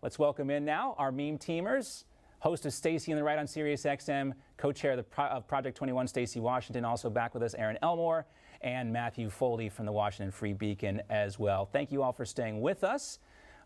Let's welcome in now our meme teamers. Host is Stacy on the right on Sirius XM, co-chair of Project 21, Stacy Washington. Also back with us, Aaron Elmore and Matthew Foldy from the Washington Free Beacon as well. Thank you all for staying with us.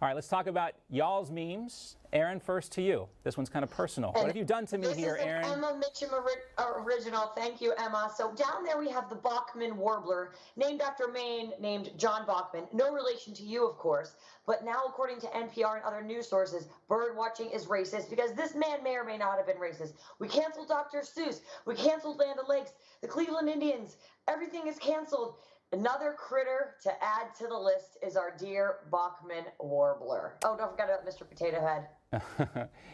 All right, let's talk about y'all's memes. Aaron, first to you. This one's kind of personal. What have you done to me here, Aaron? This is an Emma Mitchum original. Thank you, Emma. So down there we have the Bachman Warbler, named after a man named John Bachman. No relation to you, of course. But now, according to NPR and other news sources, bird watching is racist because this man may or may not have been racist. We canceled Dr. Seuss. We canceled Land O'Lakes. The Cleveland Indians. Everything is canceled. Another critter to add to the list is our dear Bachman Warbler. Oh, don't forget about Mr. Potato Head.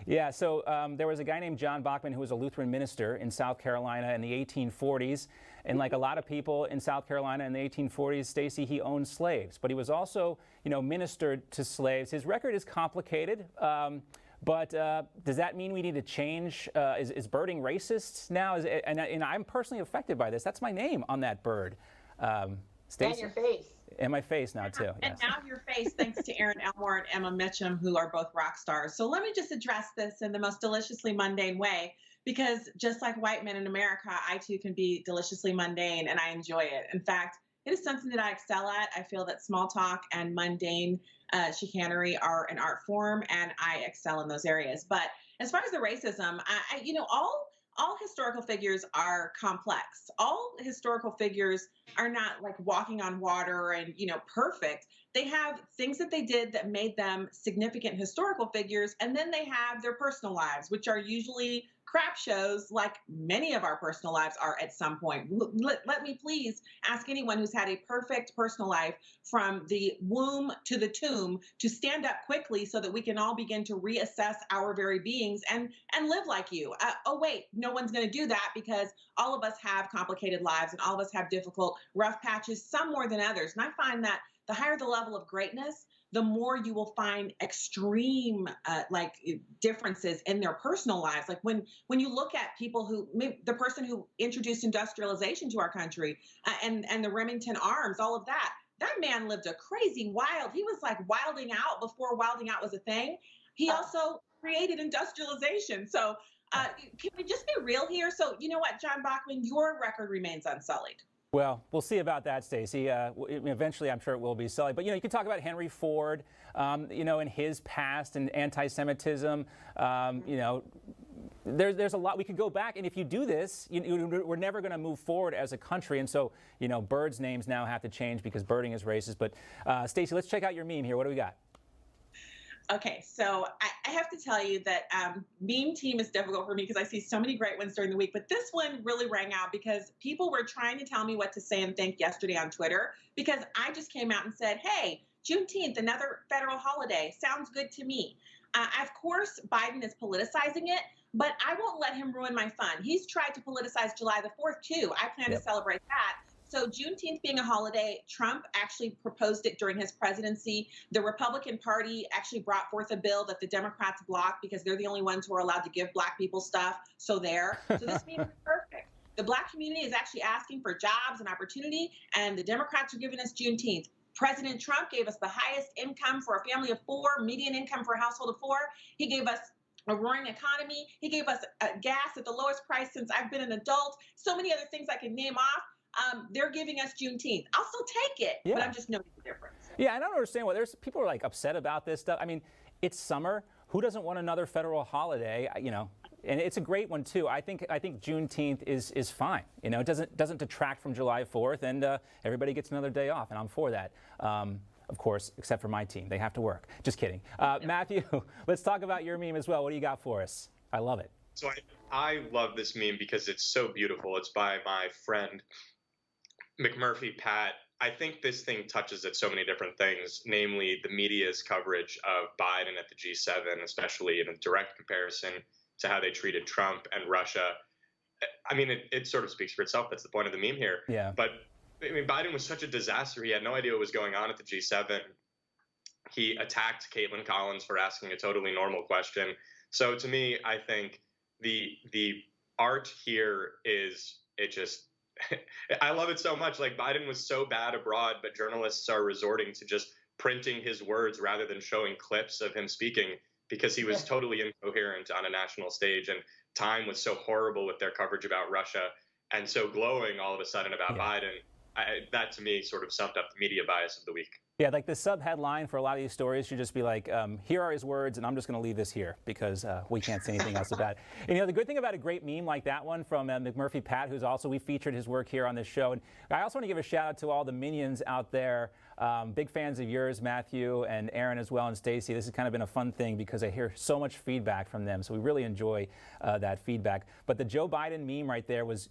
Yeah, so there was a guy named John Bachman who was a Lutheran minister in South Carolina in the 1840s. And like a lot of people in South Carolina in the 1840s, Stacy, he owned slaves. But he was also, ministered to slaves. His record is complicated. But does that mean we need to change? Is birding racist now? And I'm personally affected by this. That's my name on that bird. Stacey? And your face. And my face now, too. And yes. Now your face, thanks to Aaron Elmore and Emma Mitchum, who are both rock stars. So let me just address this in the most deliciously mundane way, because just like white men in America, I too can be deliciously mundane, and I enjoy it. In fact, it is something that I excel at. I feel that small talk and mundane chicanery are an art form, and I excel in those areas. But as far as the racism, all historical figures are complex. All historical figures are not like walking on water and, perfect. They have things that they did that made them significant historical figures. And then they have their personal lives, which are usually crap shows, like many of our personal lives are at some point. Let me please ask anyone who's had a perfect personal life from the womb to the tomb to stand up quickly so that we can all begin to reassess our very beings and live like you. Oh, wait, no one's going to do that, because all of us have complicated lives and all of us have difficult, rough patches, some more than others. And I find that the higher the level of greatness, the more you will find extreme differences in their personal lives. Like when you look at people who, the person who introduced industrialization to our country and the Remington Arms, all of that man lived a crazy wild. He was like wilding out before wilding out was a thing. He also created industrialization. So can we just be real here? So you know what, John Bachman, your record remains unsullied. Well, we'll see about that, Stacy. Eventually, I'm sure it will be sullied. But, you can talk about Henry Ford, in his past and anti-Semitism. There's a lot. We could go back. And if you do this, we're never going to move forward as a country. And so, birds' names now have to change because birding is racist. But, Stacy, let's check out your meme here. What do we got? Okay, so I have to tell you that meme team is difficult for me because I see so many great ones during the week. But this one really rang out because people were trying to tell me what to say and think yesterday on Twitter, because I just came out and said, hey, Juneteenth, another federal holiday, sounds good to me. Of course, Biden is politicizing it, but I won't let him ruin my fun. He's tried to politicize July the 4th, too. I plan to celebrate that. So Juneteenth being a holiday, Trump actually proposed it during his presidency. The Republican Party actually brought forth a bill that the Democrats blocked because they're the only ones who are allowed to give Black people stuff. So this meme is perfect. The Black community is actually asking for jobs and opportunity, and the Democrats are giving us Juneteenth. President Trump gave us the highest income for a family of four, median income for a household of four. He gave us a roaring economy. He gave us gas at the lowest price since I've been an adult. So many other things I can name off. They're giving us Juneteenth. I'll still take it, but I'm just noting the difference. Yeah, I don't understand why people are like upset about this stuff. I mean, it's summer. Who doesn't want another federal holiday? And it's a great one too. I think Juneteenth is fine. It doesn't detract from July 4th, and everybody gets another day off, and I'm for that. Of course, except for my team. They have to work. Just kidding. Matthew, let's talk about your meme as well. What do you got for us? I love it. So I love this meme because it's so beautiful. It's by my friend McMurphy Pat. I think this thing touches at so many different things, namely the media's coverage of Biden at the G7, especially in a direct comparison to how they treated Trump and Russia. I mean, it sort of speaks for itself. That's the point of the meme here. Yeah. But I mean, Biden was such a disaster. He had no idea what was going on at the G7. He attacked Caitlin Collins for asking a totally normal question. So to me, I think the art here is, it just, I love it so much. Like, Biden was so bad abroad, but journalists are resorting to just printing his words rather than showing clips of him speaking because he was totally incoherent on a national stage. And Time was so horrible with their coverage about Russia and so glowing all of a sudden about Biden. That to me sort of summed up the media bias of the week. Yeah, like the sub-headline for a lot of these stories should just be like, here are his words, and I'm just going to leave this here because we can't say anything else about it. And, the good thing about a great meme like that one from McMurphy Pat, who's also, we featured his work here on this show. And I also want to give a shout out to all the minions out there. Big fans of yours, Matthew, and Aaron as well, and Stacy. This has kind of been a fun thing because I hear so much feedback from them. So we really enjoy that feedback. But the Joe Biden meme right there was...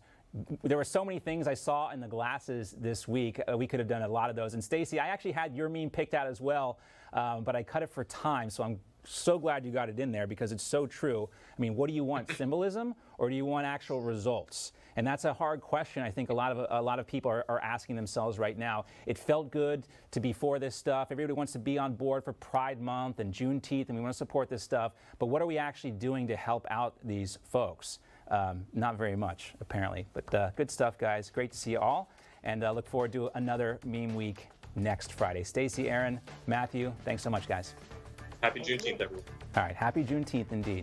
There were so many things I saw in the glasses this week. We could have done a lot of those. And Stacey, I actually had your meme picked out as well, but I cut it for time. So I'm so glad you got it in there because it's so true. I mean, what do you want, symbolism, or do you want actual results? And that's a hard question. I think a lot of people are asking themselves right now. It felt good to be for this stuff. Everybody wants to be on board for Pride Month and Juneteenth, and we want to support this stuff. But what are we actually doing to help out these folks? Not very much, apparently. But good stuff, guys. Great to see you all. And look forward to another meme week next Friday. Stacey, Aaron, Matthew, thanks so much, guys. Happy Juneteenth, everyone. All right. Happy Juneteenth indeed.